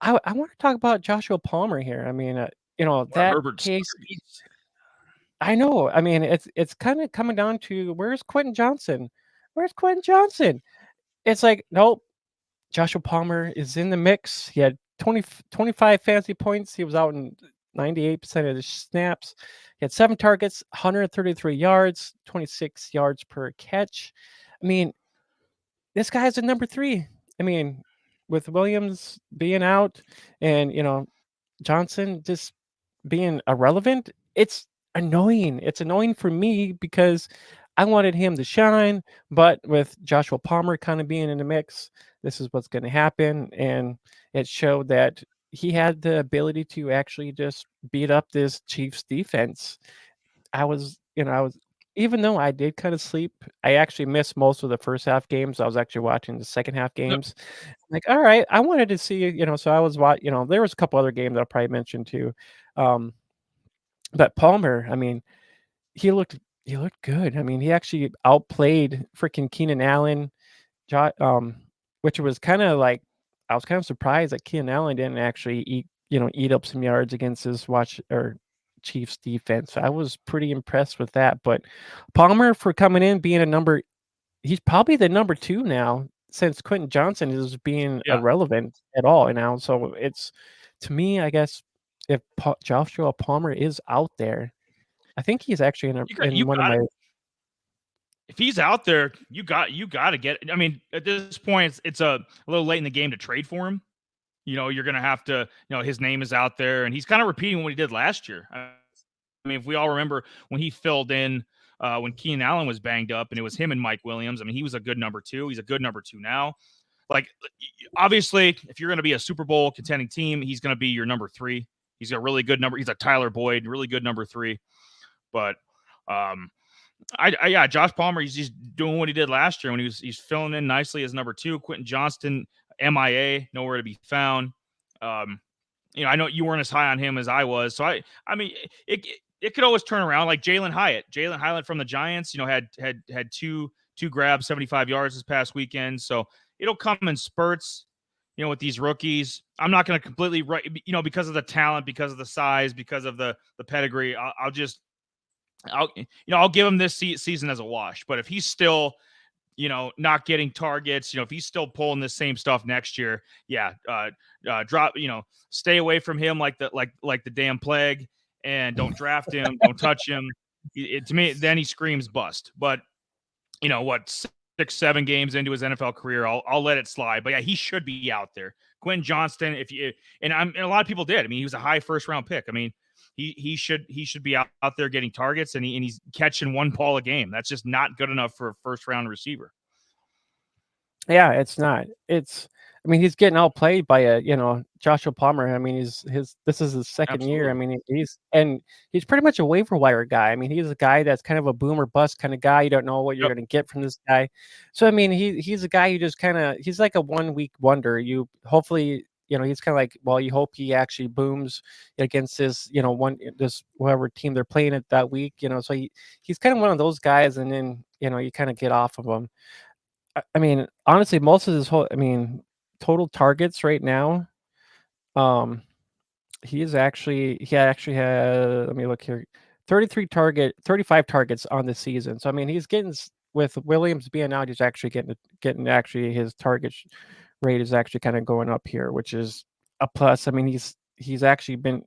I want to talk about Joshua Palmer here. I mean, One of that Herbert's case. starters. I know. I mean, it's kind of coming down to where's Quentin Johnson? Where's Quentin Johnson? It's like, nope. Joshua Palmer is in the mix. He had 25 fantasy points. He was out in 98% of the snaps. He had 7 targets, 133 yards, 26 yards per catch. I mean, this guy's a number 3. I mean, with Williams being out and, Johnson just being irrelevant, it's annoying. It's annoying for me because I wanted him to shine, but with Joshua Palmer kind of being in the mix, this is what's going to happen. And it showed that he had the ability to actually just beat up this Chiefs defense. I was, even though I did kind of sleep, I actually missed most of the first half games. I was actually watching the second half Yep. games. Like, all right, I wanted to see, so I was watching, there was a couple other games that I'll probably mention too. Um, but Palmer, I mean, he looked he looked good. I mean, he actually outplayed freaking Keenan Allen, jo which was kinda like I was kind of surprised that Keenan Allen didn't actually eat up some yards against this watch or Chiefs defense. I was pretty impressed with that, but Palmer for coming in being a number he's probably the number 2 now since Quentin Johnson is being Yeah. irrelevant at all now. So it's to me, I guess if Joshua Palmer is out there, I think he's actually You in one of got my. it. If he's out there, you got to get. I mean, at this point, it's a little late in the game to trade for him. You're going to have to. His name is out there, and he's kind of repeating what he did last year. I mean, if we all remember when he filled in when Keenan Allen was banged up, and it was him and Mike Williams. I mean, he was a good number 2. He's a good number 2 now. Like, obviously, if you're going to be a Super Bowl contending team, he's going to be your number 3. He's a really good number. He's a Tyler Boyd, really good number 3. But yeah, Josh Palmer, he's just doing what he did last year when he's filling in nicely as number 2. Quentin Johnston, MIA, nowhere to be found. Um, I know you weren't as high on him as I was, so I mean, it could always turn around. Like Jalen Hyatt from the Giants, had two grabs, 75 yards this past weekend. So it'll come in spurts. With these rookies, I'm not going to completely because of the talent, because of the size, because of the pedigree. I'll give him this season as a wash. But if he's still, not getting targets, if he's still pulling this same stuff next year, yeah, drop, stay away from him like the damn plague, and don't draft him, don't touch him. To me, then he screams bust. But what, 6-7 games into his NFL career, I'll let it slide. But yeah, he should be out there. Quentin Johnston, and a lot of people did. I mean, he was a high first round pick. I mean, he should be out there getting targets, and he's catching one ball a game. That's just not good enough for a first round receiver. Yeah, it's not. I mean, he's getting outplayed by Joshua Palmer. I mean, this is his second year. I Absolutely. mean, he's pretty much a waiver wire guy. I mean, he's a guy that's kind of a boom or bust kind of guy. You don't know what you're Yep. going to get from this guy. So I mean, he's a guy you just kind of he's like a 1 week wonder. You hopefully he's kind of like, well, you hope he actually booms against this whoever team they're playing it that week. So he's kind of one of those guys, and then you kind of get off of him. I mean, honestly, most of his total targets right now, um, he actually had, let me look here, 35 targets on the season. So I mean, he's getting with Williams being out, he's actually getting actually his rate is actually kind of going up here, which is a plus. I mean, he's actually been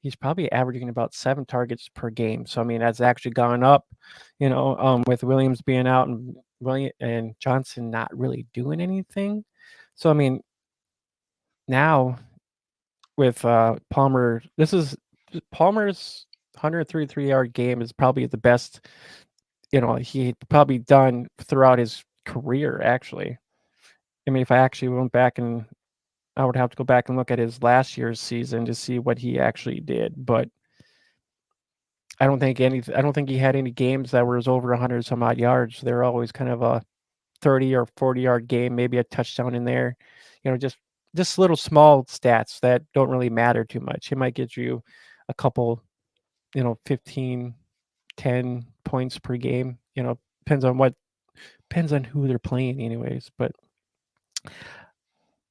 he's probably averaging about 7 targets per game. So I mean, that's actually gone up, with Williams being out and William and Johnson not really doing anything. So I mean, now with Palmer, this is Palmer's 133-yard game is probably the best, he probably done throughout his career. Actually, I mean, if I actually went back and I would have to go back and look at his last year's season to see what he actually did, but I don't think he had any games that were over 100 some odd yards. They were always kind of a 30 or 40-yard game, maybe a touchdown in there. Just little small stats that don't really matter too much. It might get you a couple, 15, 10 points per game. Depends on who they're playing anyways, but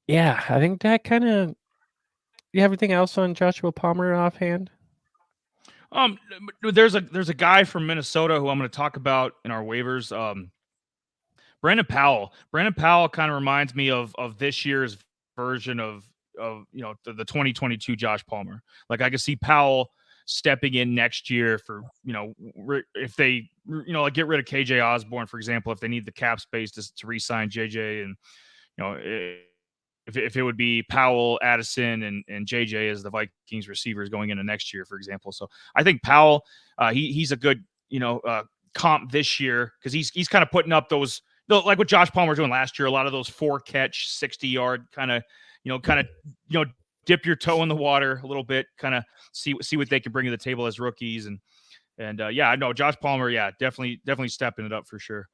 Yeah, I think that kind of. You have anything else on Joshua Palmer offhand? There's a guy from Minnesota who I'm going to talk about in our waivers. Brandon Powell. Brandon Powell kind of reminds me of this year's version of the 2022 Josh Palmer. Like I can see Powell stepping in next year for if they like get rid of KJ Osborne, for example, if they need the cap space to re-sign JJ, and if it would be Powell, Addison, and JJ as the Vikings receivers going into next year, for example. So I think Powell, he's a good comp this year because he's kind of putting up those like what Josh Palmer was doing last year. A lot of those 4-catch, 60-yard kind of dip your toe in the water a little bit, kind of see what they can bring to the table as rookies, and yeah, I know Josh Palmer, yeah, definitely stepping it up for sure.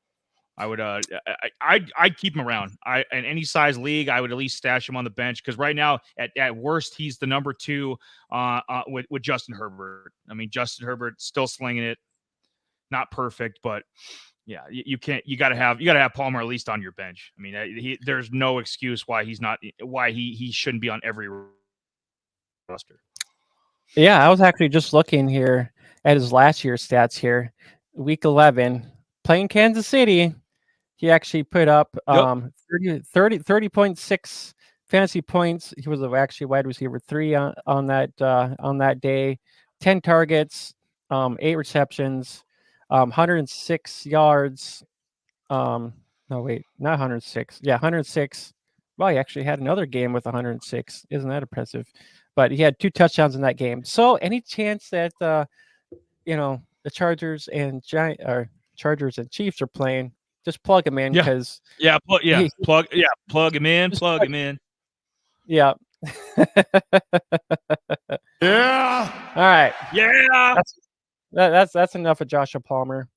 I would I'd keep him around. In any size league, I would at least stash him on the bench because right now, at worst, he's the number 2 with Justin Herbert. I mean, Justin Herbert still slinging it, not perfect, but yeah, you can't. You got to have Palmer at least on your bench. I mean, there's no excuse why he shouldn't be on every roster. Yeah, I was actually just looking here at his last year's stats here. Week 11, playing Kansas City, he actually put up 30.6 fantasy points. He was actually wide receiver 3 on that day. 10 targets, 8 receptions, 106 yards. No, wait, not 106. Yeah, 106. Well, he actually had another game with 106. Isn't that impressive? But he had 2 touchdowns in that game. So, any chance that the Chargers and Chargers and Chiefs are playing, just plug him in because plug him in, plug him in. Yeah. Yeah. All right. Yeah. That's enough of Joshua Palmer.